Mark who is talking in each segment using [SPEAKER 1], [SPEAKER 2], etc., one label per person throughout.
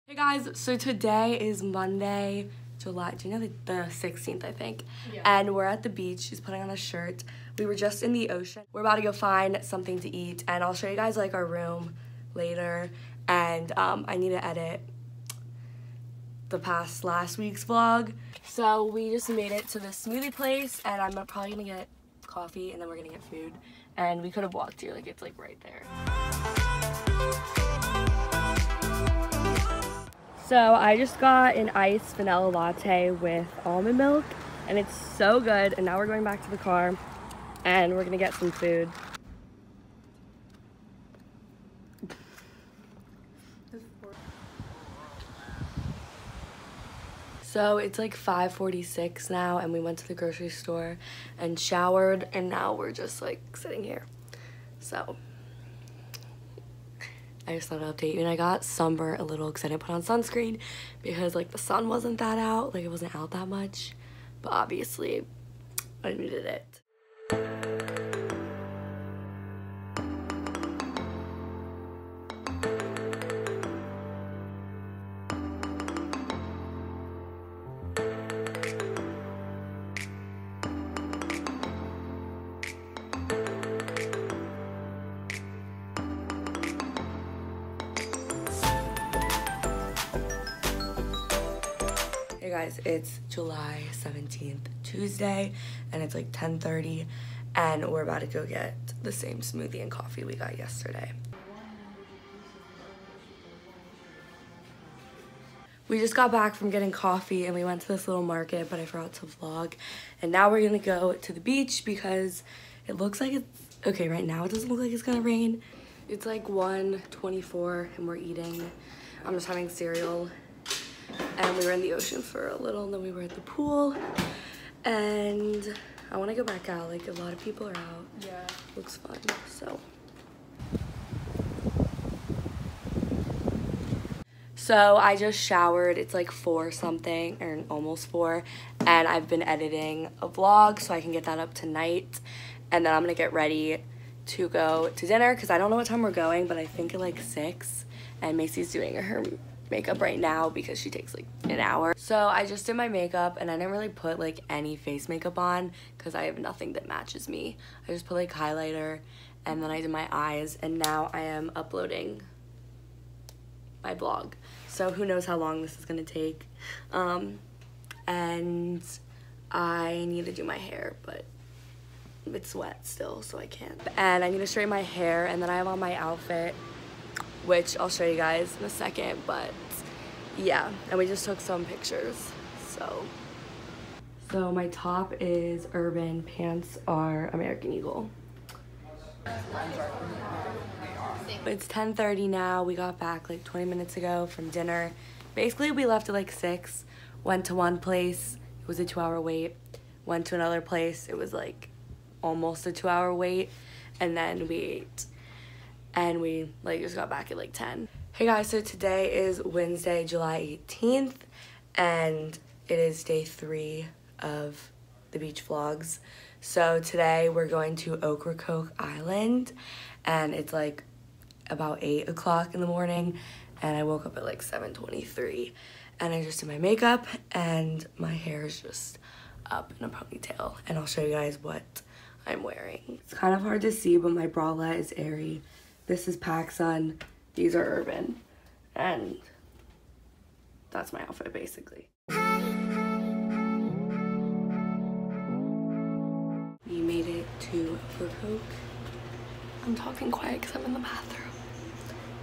[SPEAKER 1] Hey guys, so today is Monday, July, do you know the 16th, I think? Yeah. And we're at the beach. She's putting on a shirt. We were just in the ocean. We're about to go find something to eat, and I'll show you guys like our room later. And I need to edit last week's vlog. So we just made it to this smoothie place, and I'm probably gonna get coffee, and then we're gonna get food. And we could have walked here, like it's like right there. So I just got an iced vanilla latte with almond milk, and it's so good. And now we're going back to the car, and we're gonna get some food. So it's like 5:46 now, and we went to the grocery store and showered, and now we're just like sitting here. So I just thought I'd update you, and I got sunburned a little because I didn't put on sunscreen because like the sun wasn't that out, like it wasn't out that much, but obviously I needed it. Hey guys, it's July 17th, Tuesday, and it's like 10:30, and we're about to go get the same smoothie and coffee we got yesterday. We just got back from getting coffee, and we went to this little market, but I forgot to vlog. And now we're gonna go to the beach because it looks like it's, okay, right now it doesn't look like it's gonna rain. It's like 1:24 and we're eating. I'm just having cereal. And we were in the ocean for a little, and then we were at the pool. And I want to go back out. Like, a lot of people are out. Yeah. Looks fun, so. So I just showered. It's like 4 something, or almost 4. And I've been editing a vlog so I can get that up tonight. And then I'm going to get ready to go to dinner because I don't know what time we're going, but I think at like 6. And Macy's doing her makeup right now because she takes like an hour. So I just did my makeup, and I didn't really put like any face makeup on because I have nothing that matches me. I just put like highlighter, and then I did my eyes, and now I am uploading my vlog. So who knows how long this is gonna take. And I need to do my hair, but it's wet still, so I can't. And I need to straighten my hair, and then I have on my outfit, which I'll show you guys in a second, but yeah, and we just took some pictures. So my top is Urban, pants are American Eagle. It's 10:30 now. We got back like 20 minutes ago from dinner. Basically, we left at like 6, went to one place, it was a 2-hour wait, went to another place, it was like almost a 2-hour wait, and then we ate. And we like just got back at like 10. Hey guys, so today is Wednesday, July 18th, and it is day 3 of the beach vlogs. So today we're going to Ocracoke Island, and it's like about 8 o'clock in the morning, and I woke up at like 7:23, and I just did my makeup, and my hair is just up in a ponytail, and I'll show you guys what I'm wearing. It's kind of hard to see, but my bralette is Aerie. This is PacSun, these are Urban, and that's my outfit basically. We made it to Ocracoke. I'm talking quiet because I'm in the bathroom,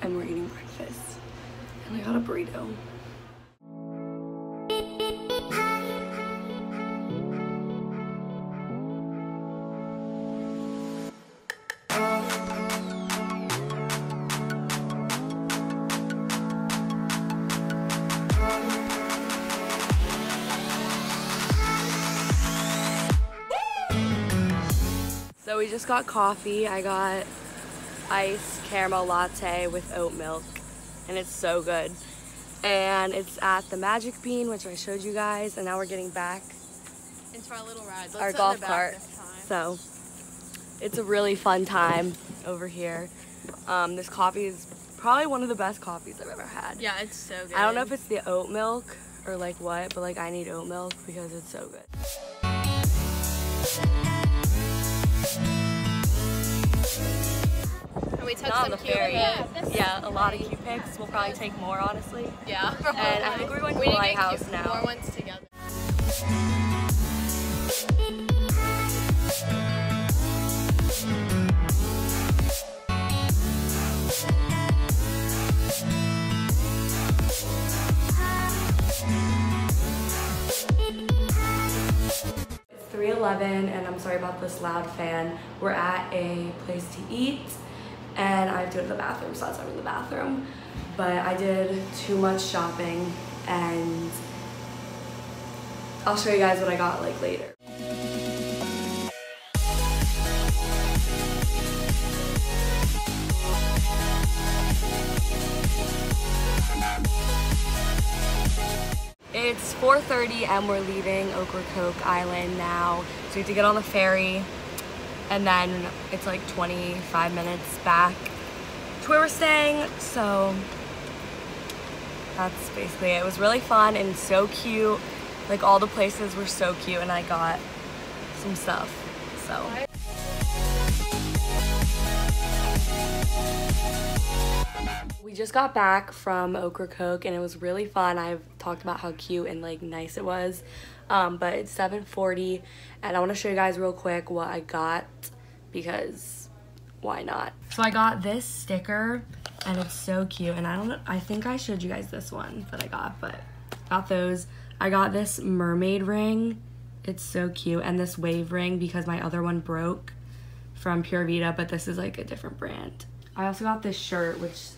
[SPEAKER 1] and we're eating breakfast, and I got a burrito. So we just got coffee. I got iced caramel latte with oat milk, and it's so good. And it's at the Magic Bean, which I showed you guys, and now we're getting back
[SPEAKER 2] into our little ride.
[SPEAKER 1] Our golf cart. So it's a really fun time over here. This coffee is probably one of the best coffees I've ever had.
[SPEAKER 2] Yeah, it's so good.
[SPEAKER 1] I don't know if it's the oat milk or like what, but like I need oat milk because it's so good.
[SPEAKER 2] And we took
[SPEAKER 1] Not on
[SPEAKER 2] some
[SPEAKER 1] the
[SPEAKER 2] cute
[SPEAKER 1] ferry.
[SPEAKER 2] pics.
[SPEAKER 1] Yeah, a lot of cute pics. We'll probably take more, honestly.
[SPEAKER 2] Yeah.
[SPEAKER 1] And I think we're going to
[SPEAKER 2] We
[SPEAKER 1] the
[SPEAKER 2] need to get
[SPEAKER 1] lighthouse now.
[SPEAKER 2] more ones together.
[SPEAKER 1] It's 3:11 and I'm sorry about this loud fan. We're at a place to eat and I have to go to the bathroom, so that's why I'm in the bathroom. But I did too much shopping and I'll show you guys what I got like later. It's 4:30 and we're leaving Ocracoke Island now. So we have to get on the ferry and then it's like 25 minutes back to where we're staying. So that's basically it. It was really fun and so cute. Like all the places were so cute and I got some stuff, so. We just got back from Ocracoke and it was really fun. I've talked about how cute and like nice it was, but it's 7:40 and I want to show you guys real quick what I got because why not? So I got this sticker and it's so cute and I think I showed you guys this one that I got, but got those. I got this mermaid ring. It's so cute, and this wave ring because my other one broke from Pure Vita, but this is like a different brand. I also got this shirt, which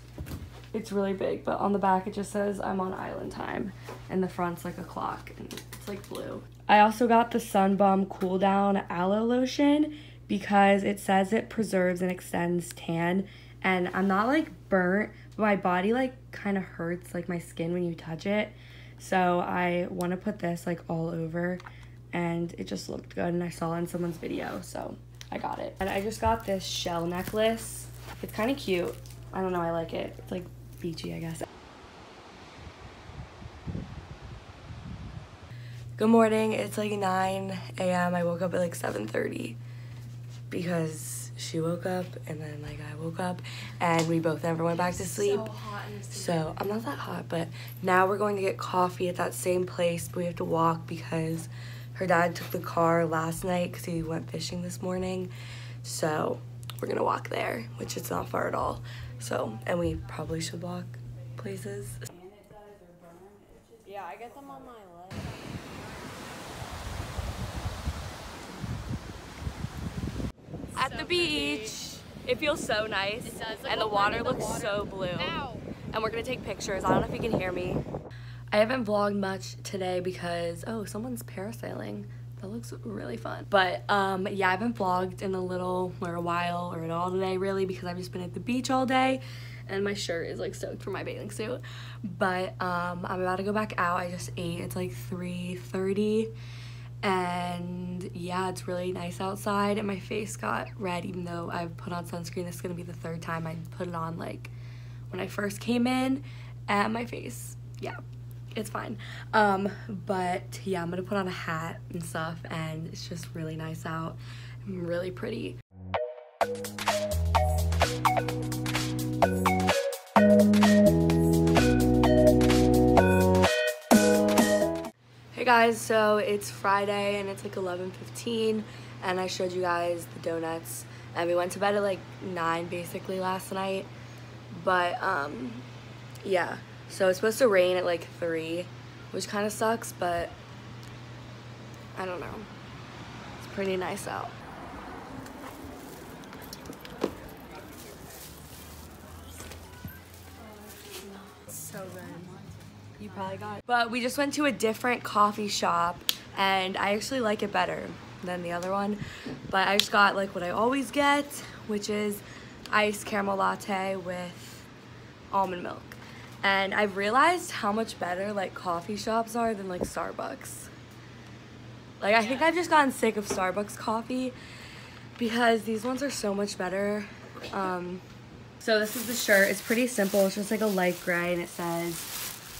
[SPEAKER 1] it's really big, but on the back it just says I'm on island time, and the front's like a clock, and it's like blue. I also got the Sun Bum Cool Down Aloe Lotion because it says it preserves and extends tan, and I'm not like burnt, but my body like kind of hurts like my skin when you touch it. So I want to put this like all over and it just looked good and I saw it in someone's video, so I got it. And I just got this shell necklace. It's kind of cute. I don't know, I like it. It's like beachy, I guess. Good morning. It's like 9 a.m. I woke up at like 7:30 because she woke up and then like I woke up and we both never went back to sleep.
[SPEAKER 2] So hot in this
[SPEAKER 1] So I'm not that hot, but now we're going to get coffee at that same place, but we have to walk because her dad took the car last night because he went fishing this morning. So we're gonna walk there, which is not far at all. So, and we probably should walk places.
[SPEAKER 2] Yeah, I get them on my leg.
[SPEAKER 1] At the beach. It feels so nice.
[SPEAKER 2] It does. Like,
[SPEAKER 1] and the water looks so blue.
[SPEAKER 2] Ow.
[SPEAKER 1] And we're gonna take pictures. I don't know if you can hear me. I haven't vlogged much today because, oh, someone's parasailing. That looks really fun. But yeah, I haven't vlogged in a while or at all today really because I've just been at the beach all day and my shirt is like soaked from my bathing suit. But I'm about to go back out. I just ate. It's like 3:30 and yeah, it's really nice outside and my face got red even though I've put on sunscreen. This is gonna be the third time I put it on, like when I first came in, and my face, yeah, it's fine. But yeah, I'm gonna put on a hat and stuff and it's just really nice out. I'm really pretty. Hey guys, so it's Friday and it's like 11:15 and I showed you guys the donuts and we went to bed at like 9 basically last night. But yeah, so it's supposed to rain at like 3, which kind of sucks, but I don't know. It's pretty nice out. So good. You probably got it. But we just went to a different coffee shop and I actually like it better than the other one. But I just got like what I always get, which is iced caramel latte with almond milk. And I've realized how much better like coffee shops are than like Starbucks. Like I think I've just gotten sick of Starbucks coffee because these ones are so much better. So this is the shirt. It's pretty simple. It's just like a light gray and it says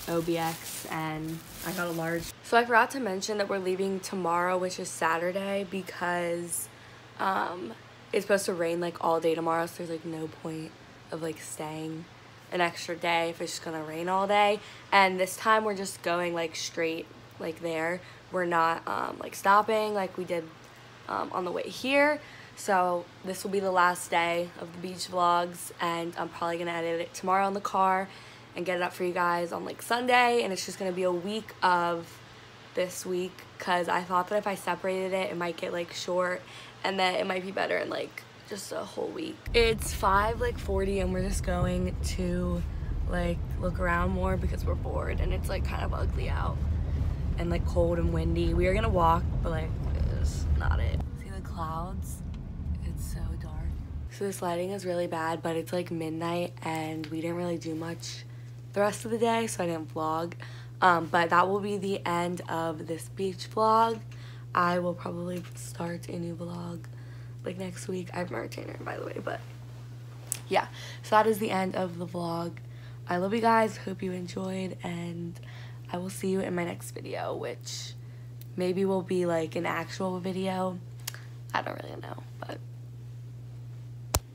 [SPEAKER 1] OBX and I got a large. So I forgot to mention that we're leaving tomorrow, which is Saturday, because it's supposed to rain like all day tomorrow, so there's like no point of like staying an extra day if it's just gonna rain all day. And this time we're just going like straight like there. We're not like stopping like we did on the way here. So this will be the last day of the beach vlogs, and I'm probably gonna edit it tomorrow in the car and get it up for you guys on like Sunday. And it's just gonna be a week of this week, because I thought that if I separated it, it might get like short, and that it might be better in like just a whole week. It's 5:40 and we're just going to like look around more because we're bored and it's like kind of ugly out and like cold and windy. We are gonna walk, but like it's not it. See the clouds? It's so dark. So this lighting is really bad, but it's like midnight and we didn't really do much the rest of the day, so I didn't vlog. But that will be the end of this beach vlog. I will probably start a new vlog like next week. I have my retainer, by the way, but yeah. So that is the end of the vlog. I love you guys. Hope you enjoyed, and I will see you in my next video, which maybe will be like an actual video. I don't really know, but